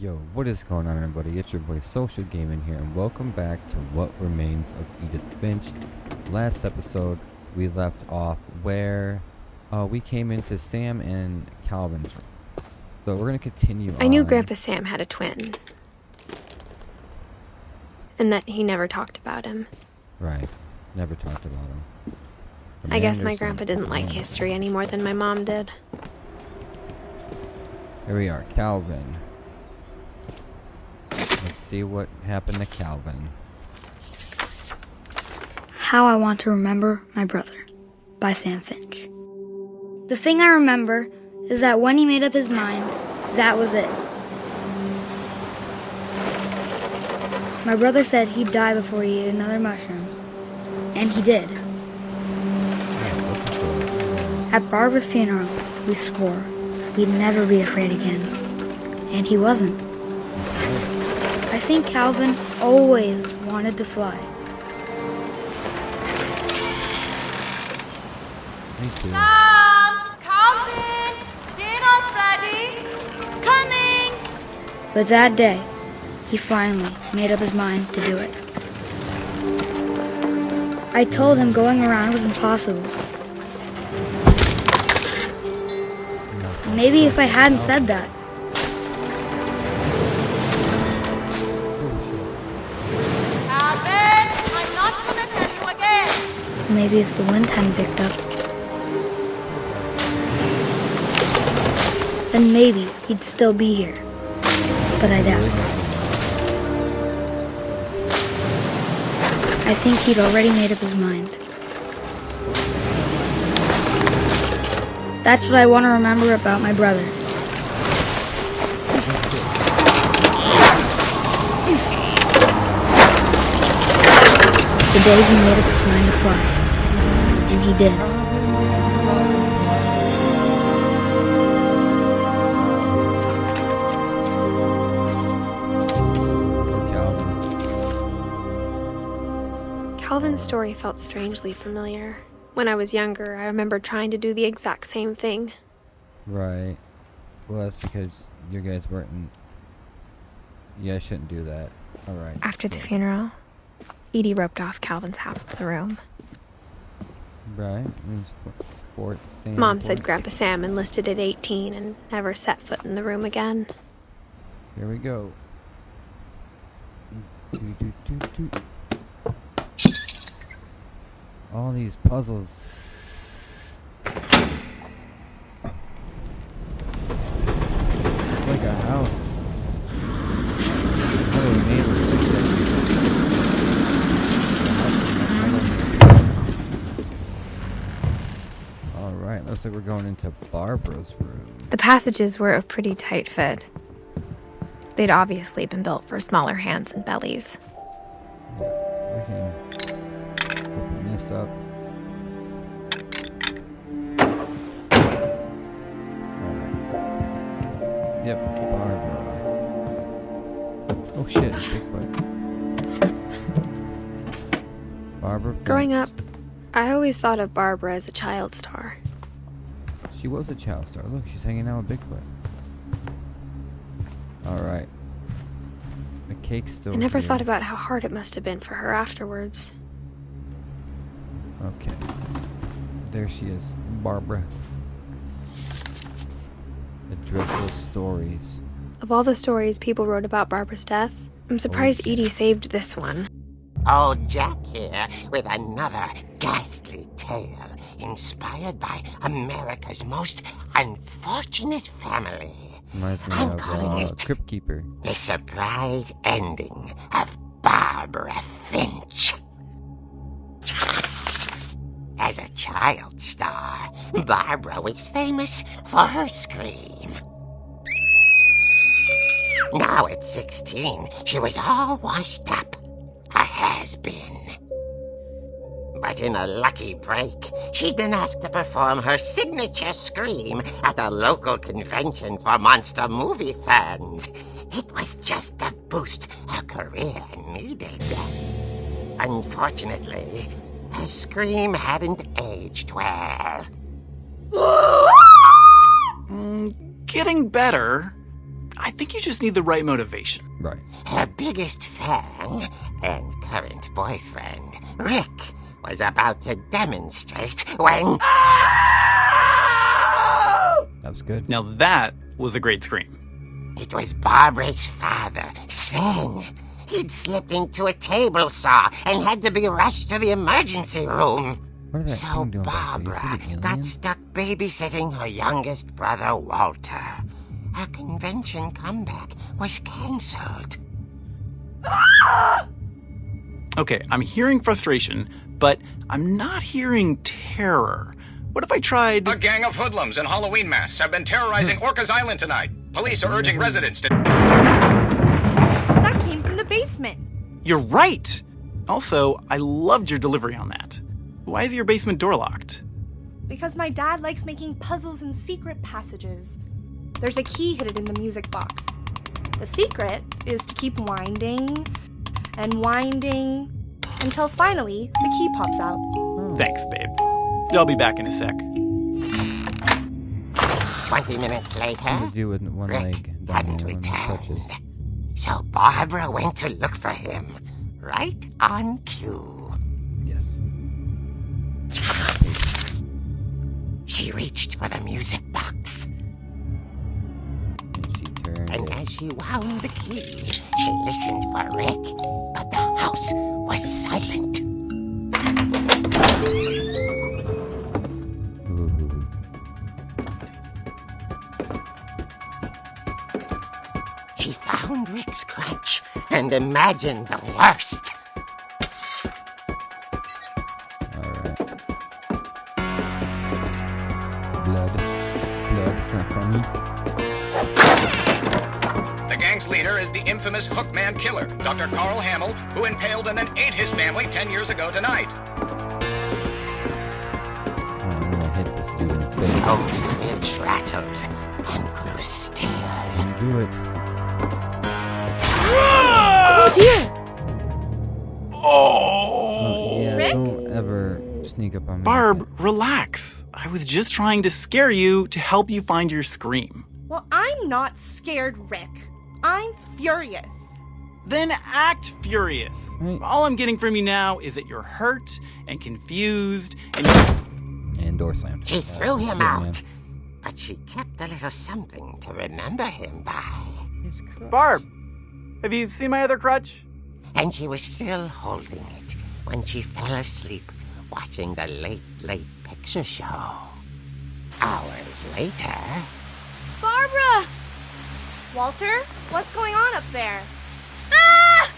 Yo, what is going on, everybody? It's your boy Social Gaming here, and welcome back to What Remains of Edith Finch. Last episode, we left off where we came into Sam and Calvin's room. So we're gonna continue on. I knew Grandpa Sam had a twin, and that he never talked about him. Right, never talked about him. I guess my grandpa didn't like history any more than my mom did. Here we are, Calvin. Let's see what happened to Calvin. How I Want to Remember My Brother by Sam Finch. The thing I remember is that when he made up his mind, that was it. My brother said he'd die before he ate another mushroom, and he did. At Barbara's funeral, we swore we'd never be afraid again, and he wasn't. I think Calvin always wanted to fly. Me too. Calvin! Dinner's ready! Coming! But that day, he finally made up his mind to do it. I told him going around was impossible. Maybe if I hadn't said that. Calvin! I'm not gonna tell you again! Maybe if the wind hadn't picked up. Then maybe he'd still be here. But I doubt it. I think he'd already made up his mind. That's what I want to remember about my brother. The day he made up his mind to fly. And he did. Calvin's story felt strangely familiar. When I was younger, I remember trying to do the exact same thing. Right. Well, that's because you guys weren't in... You guys shouldn't do that. Alright. After the funeral, Edie roped off Calvin's half of the room. Right. Mom said Grandpa Sam enlisted at 18 and never set foot in the room again. Here we go. All these puzzles. It's like a house. Hello, neighbor. Alright, looks like we're going into Barbara's room. The passages were a pretty tight fit. They'd obviously been built for smaller hands and bellies. We can open this up. Alright. Yep, Barbara. Oh shit, Bigfoot. Barbara Finch. Growing up, I always thought of Barbara as a child star. She was a child star. Look, she's hanging out with Bigfoot. Alright. The cake's still I never here. thought about how hard it must have been for her afterwards. Okay. There she is, Barbara. The dreadful stories. Of all the stories people wrote about Barbara's death, I'm surprised Edie saved this one. Old Jack here with another ghastly tale inspired by America's most unfortunate family. Reminds me I'm of calling it Crypt Keeper. The Surprise Ending of Barbara Finch. As a child star, Barbara was famous for her scream. Now at 16, she was all washed up. A has-been. But in a lucky break, she'd been asked to perform her signature scream at a local convention for monster movie fans. It was just the boost her career needed. Unfortunately, her scream hadn't aged well. Getting better. I think you just need the right motivation. Right. Her biggest fan and current boyfriend, Rick, was about to demonstrate when... That was good. Now that was a great scream. It was Barbara's father, Sven. He'd slipped into a table saw and had to be rushed to the emergency room. What did that So thing do about this? Is Barbara it an got alien? stuck babysitting her youngest brother, Walter. Her convention comeback was cancelled. Okay, I'm hearing frustration, but I'm not hearing terror. What if I tried... A gang of hoodlums in Halloween masks have been terrorizing Orcas Island tonight. Police are urging residents to... That came from the basement. You're right! Also, I loved your delivery on that. Why is your basement door locked? Because my dad likes making puzzles and secret passages. There's a key hidden in the music box. The secret is to keep winding and winding until finally the key pops out. Thanks, babe. I'll be back in a sec. 20 minutes later, Something to do with one Rick leg down hadn't there on the crutches. returned. So Barbara went to look for him, right on cue. Yes. She reached for the music box, And she turned and it. as she wound the key, she listened for Rick, but the house was silent. Ooh. She found Rick's crutch and imagined the worst. Alright. Blood. Blood, it's not funny. The gang's leader is the infamous Hookman killer, Dr. Carl Hamill, who impaled and then ate his family 10 years ago tonight. Oh, I'm gonna hit this dude in the face. Old Finch rattled and grew still. Do it. Oh dear! Oh, yeah, Rick? don't ever sneak up on me. Barb, relax. I was just trying to scare you to help you find your scream. Well, I'm not scared, Rick. I'm furious. Then act furious. Right. All I'm getting from you now is that you're hurt and confused and And door slammed. She threw him Good out, man. but she kept a little something to remember him by. His crutch. Barb, have you seen my other crutch? And she was still holding it when she fell asleep watching the late picture show. Hours later, Barbara! Walter, what's going on up there? Ah!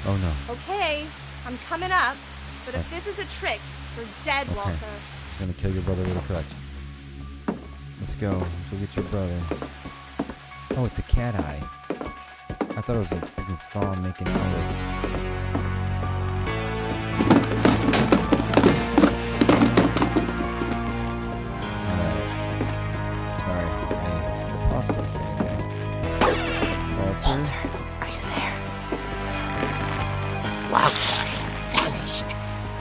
Oh no. Okay, I'm coming up, but if That's- this is a trick, you're dead, Okay. Walter. I'm gonna kill your brother with a crutch. Let's go. Let's go get your brother. Oh, it's a cat eye. I thought it was a freaking skull making noise. Alright. Sorry. Hey, pause for a second. Walter? are you there? Walter had vanished,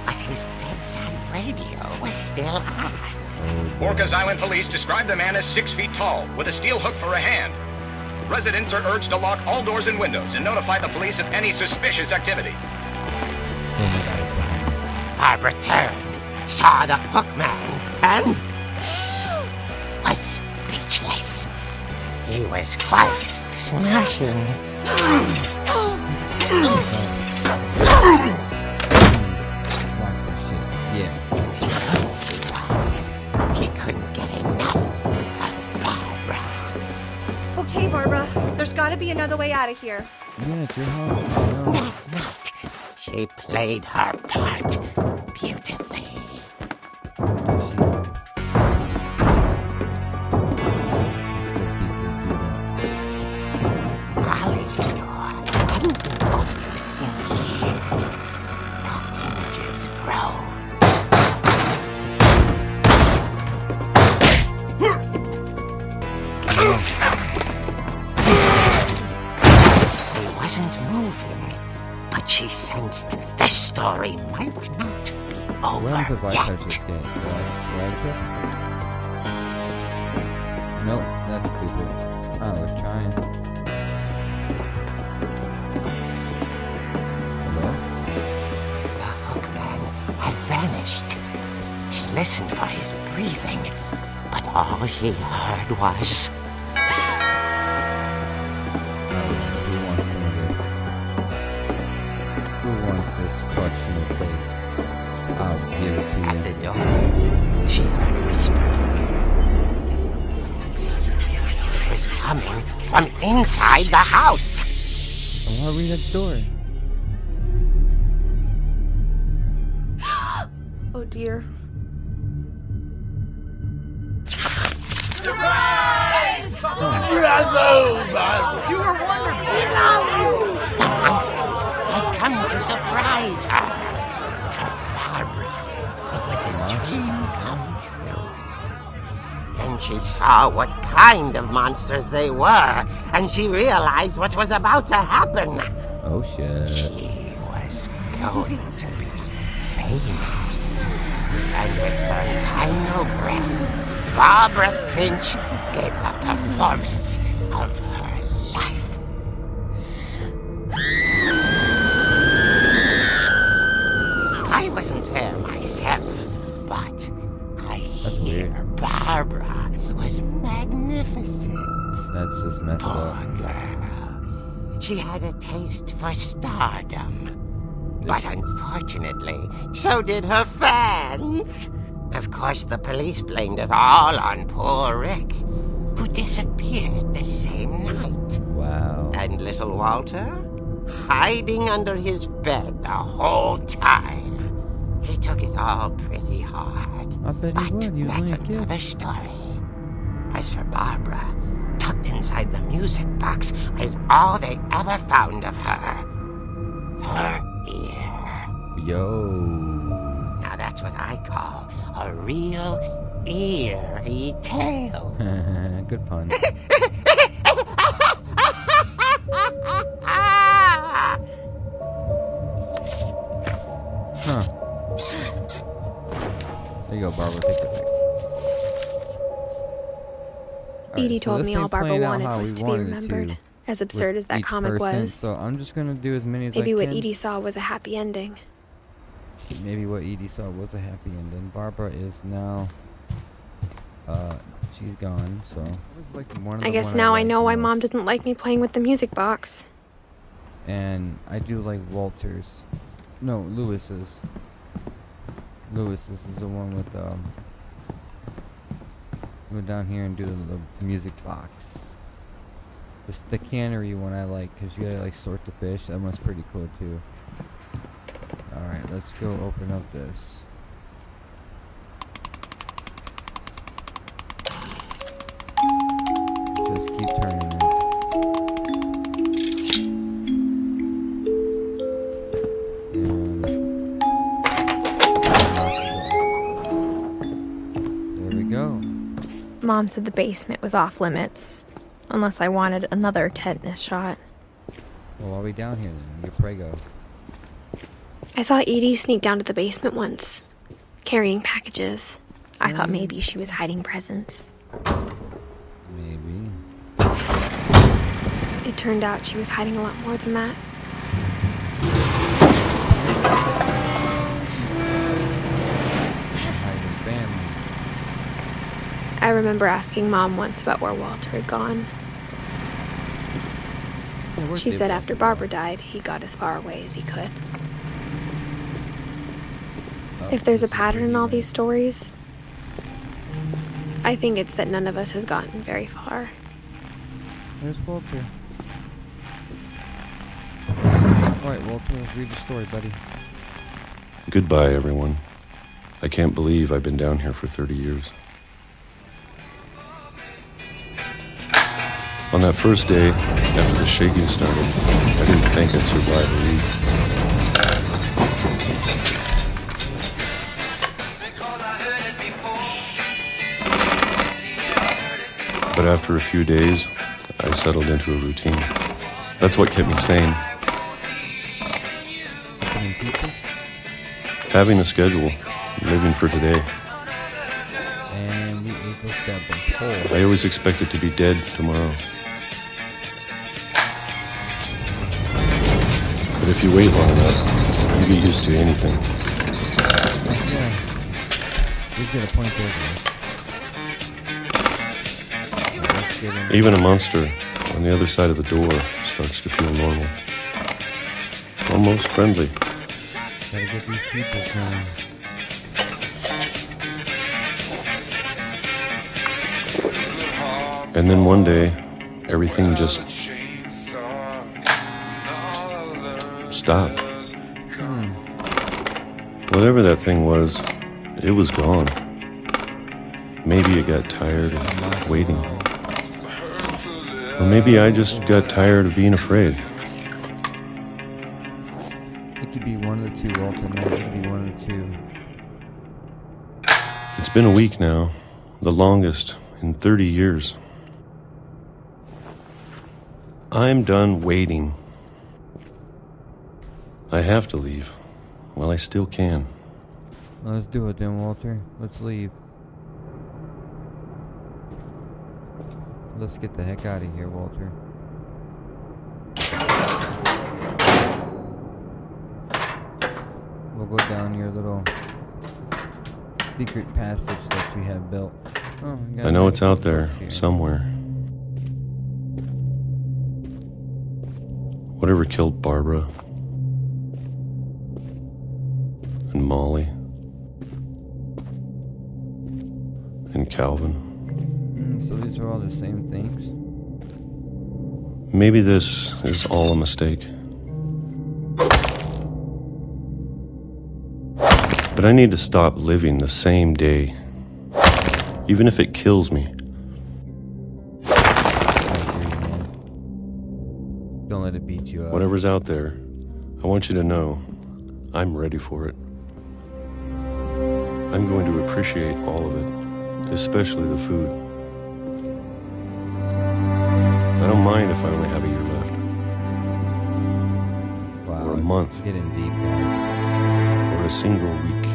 but his bedside radio was still on. Oh, boy. Orcas Island police describe the man as 6 feet tall, with a steel hook for a hand. Residents are urged to lock all doors and windows and notify the police of any suspicious activity. Oh my god, it's behind me. Barbara turned, saw the hookman, and was speechless. He was quite smashing. Lock that shit. Yeah. And he was. He couldn't get enough of Barbara. Okay, Barbara, there's gotta be another way out of here. Yeah, it's your house. No. That night, she played her part beautifully. Does she know? Let's go beat this dude up. Molly's door hadn't been opened in years. The hinges groaned. He wasn't moving, but she sensed the story might not be over Where does the yet. bypass escape? Right trip? Nope, that's stupid. I was trying. listened for his breathing, but all she heard was... Who wants some of this? Who wants this crutch in the face? I'll give it to you. At the door, she heard whispering. It was coming from inside the house. I want to read that door. Oh dear. The monsters had come to surprise her. For Barbara, it was a dream come true. Then she saw what kind of monsters they were, and she realized what was about to happen. Oh shit. She was going to be famous. And with her final breath, Barbara Finch gave the performance of her life. I wasn't there myself, but I hear Barbara was magnificent. That's just messed Poor up. girl. She had a taste for stardom. But unfortunately, so did her fans. Of course, the police blamed it all on poor Rick, who disappeared the same night. Wow. And little Walter? Hiding under his bed the whole time. He took it all pretty hard. I bet he would. He was That's only a kid. another story. As for Barbara, tucked inside the music box was all they ever found of her. Her ear. Yo. Now that's what I call a real eerie tale. Good pun. Huh. There you go, Barbara. Take that back. Edie told me all Barbara wanted was to be remembered. To As absurd as that each comic person, was. So I'm just gonna do as many as Maybe I what can. Edie saw was a happy ending. Maybe what Edie saw was a happy ending. Barbara is now, she's gone. So like one of I the guess one now I like know why most. Mom didn't like me playing with the music box. And I do like Walter's. No, Lewis's. Lewis's is the one with go down here and do the music box. The cannery one I like because you gotta like sort the fish. That one's pretty cool too. Alright, let's go open up this. Just keep turning it. And there we go. Mom said the basement was off limits. Unless I wanted another tetanus shot. Well, while we down here then, get prego. I saw Edie sneak down to the basement once, carrying packages. I thought maybe she was hiding presents. Maybe. It turned out she was hiding a lot more than that. Hiding family. I remember asking Mom once about where Walter had gone. Yeah, where'd She they said both after go? Barbara died, he got as far away as he could. Oh, If there's a this is pattern in all pretty these stories, I think it's that none of us has gotten very far. There's Walter. Alright, Walter, let's read the story, buddy. Goodbye, everyone. I can't believe I've been down here for 30 years. On that first day, after the shaking started, I didn't think I'd survive a week. But after a few days, I settled into a routine. That's what kept me sane. Opening pizzas. Having a schedule, living for today. And we ate those bad boys whole. I always expected to be dead tomorrow. But if you wait long enough, you get used to anything. Yeah. He's got a point there. Even a monster on the other side of the door starts to feel normal. Almost friendly. Gotta get these pizzas going. And then one day, everything just stopped. Whatever that thing was, it was gone. Maybe it got tired of waiting. Or maybe I just got tired of being afraid. It could be one of the two, Walter, man. It could be one of the two. It's been a week now, the longest in 30 years. I'm done waiting. I have to leave while I still can. Let's do it then, Walter. Let's leave. Let's get the heck out of here, Walter. We'll go down your little secret passage that you have built. Oh, I know it's out there somewhere. Whatever killed Barbara and Molly and Calvin. So these are all the same things? Maybe this is all a mistake. But I need to stop living the same day, even if it kills me. Don't let it beat you up. Whatever's out there, I want you to know I'm ready for it. I'm going to appreciate all of it, especially the food. I don't mind if I only have a year left. Wow, Or a month. It's getting deep, guys. Or a single week.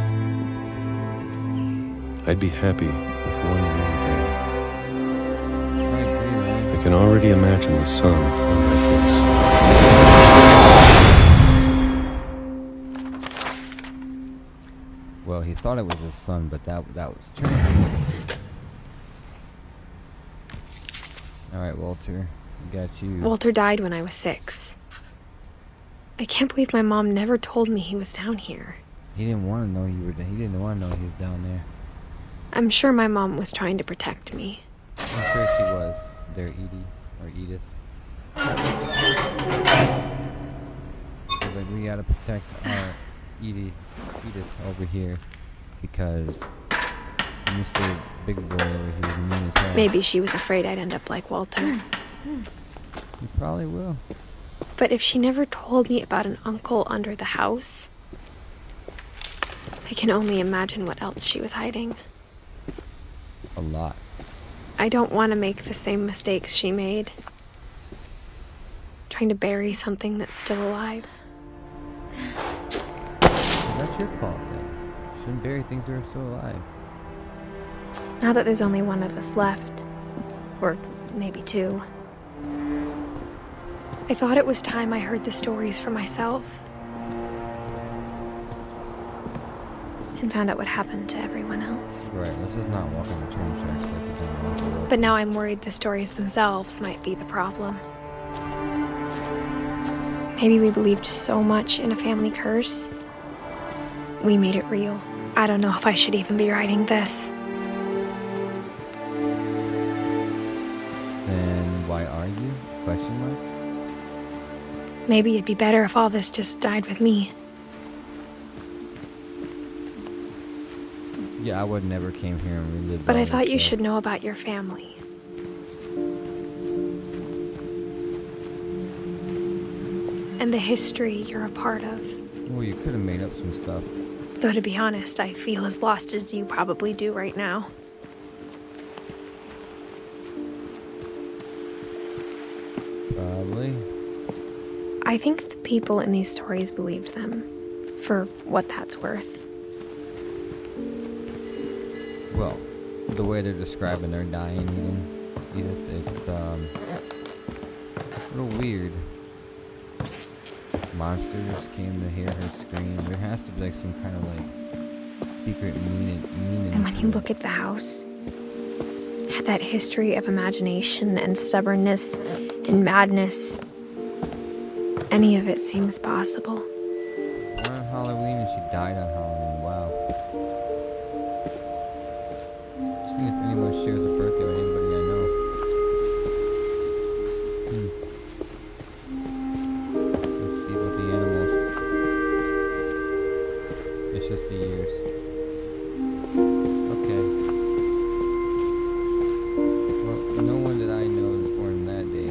I'd be happy with one more day. I agree, man. I can already imagine the sun on my face. Well, he thought it was his son, but that was true. Alright, Walter. We got you. Walter died when I was 6. I can't believe my mom never told me he was down here. He didn't want to know you were there. He didn't want to know he was down there. I'm sure my mom was trying to protect me. I'm sure she was. There, Edie. Or Edith. She's like, we gotta protect our Edith over here. Because Mr. Big Boy over here is mean as hell. Maybe she was afraid I'd end up like Walter. You probably will. But if she never told me about an uncle under the house, I can only imagine what else she was hiding. A lot. I don't want to make the same mistakes she made. Trying to bury something that's still alive. Well, that's your fault then. You shouldn't bury things that are still alive. Now that there's only one of us left, or maybe 2, I thought it was time I heard the stories for myself and found out what happened to everyone else. Right, let's just not walk on the train tracks like you did on the road. But now I'm worried the stories themselves might be the problem. Maybe we believed so much in a family curse, we made it real. I don't know if I should even be writing this. Then why are you? Question mark? Maybe it'd be better if all this just died with me. Yeah, I would never came here and relived But all I this thought you stuff. should know about your family. And the history you're a part of. Well, you could have made up some stuff. Though to be honest, I feel as lost as you probably do right now. Probably. I think the people in these stories believed them, for what that's worth. Well, the way they're describing their dying, Edith, it's a little weird. Monsters came to hear her scream. There has to be like some kind of like secret meaning. And when you look at the house, it had that history of imagination and stubbornness and madness. Any of it seems possible. Born on Halloween and she died on Halloween. Wow. Just seeing if anyone shares a birthday with anybody I know. Let's see about the animals. It's just the years. Okay. Well, no one that I know is born that day.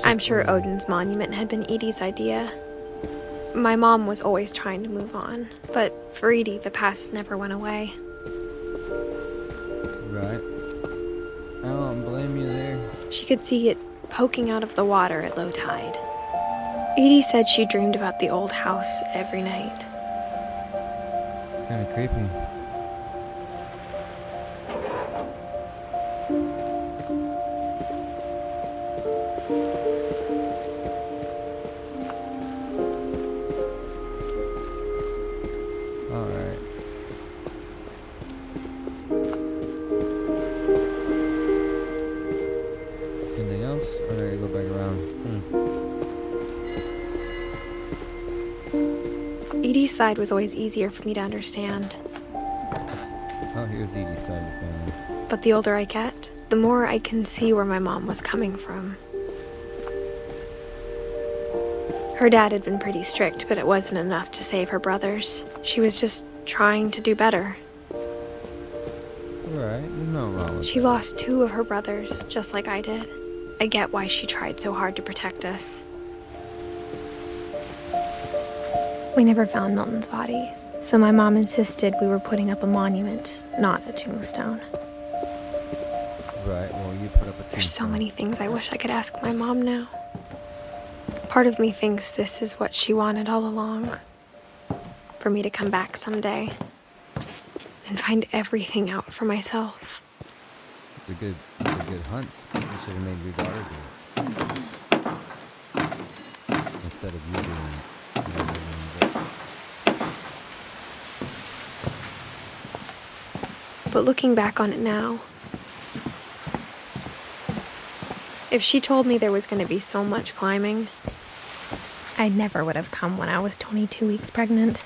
I'm sure Odin's monument had been Edie's idea. My mom was always trying to move on, but for Edie, the past never went away. Right. I don't blame you there. She could see it poking out of the water at low tide. Edie said she dreamed about the old house every night. Kind of creepy. Alright. Anything else? Or do I go back around? Edie's side was always easier for me to understand. Oh, here's Edie's side of the family. But the older I get, the more I can see where my mom was coming from. Her dad had been pretty strict, but it wasn't enough to save her brothers. She was just trying to do better. Alright, there's no wrong with She that. lost 2 of her brothers, just like I did. I get why she tried so hard to protect us. We never found Milton's body, so my mom insisted we were putting up a monument, not a tombstone. Right, well, you put up a There's so tombstone. many things I wish I could ask my mom now. Part of me thinks this is what she wanted all along. For me to come back someday and find everything out for myself. It's a good hunt. You should have made your daughter do it. Instead of you doing it. But looking back on it now, if she told me there was going to be so much climbing, I never would have come when I was 22 weeks pregnant.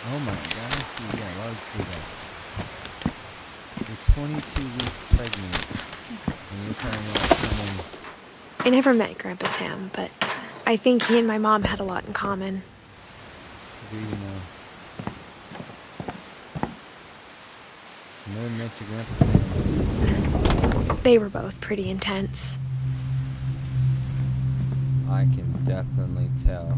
Oh my gosh, you got a lot of food. You're 22 weeks pregnant. And you're trying to come in. I never met Grandpa Sam, but I think he and my mom had a lot in common. Do you know? Never met your Grandpa Sam. They were both pretty intense. I can definitely tell.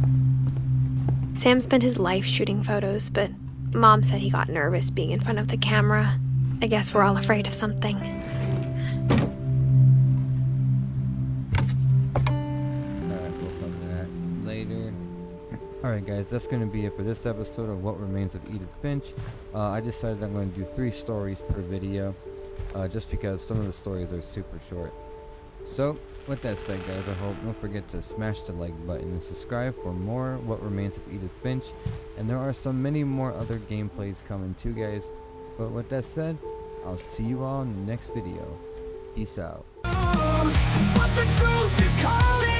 Sam spent his life shooting photos, but Mom said he got nervous being in front of the camera. I guess we're all afraid of something. Alright, we'll come to that later. Alright guys, that's going to be it for this episode of What Remains of Edith Finch. I decided I'm going to do 3 stories per video, just because some of the stories are super short. So, with that said guys, don't forget to smash the like button and subscribe for more What Remains of Edith Finch. And there are many more other gameplays coming too guys. But with that said, I'll see you all in the next video. Peace out. But the truth is calling.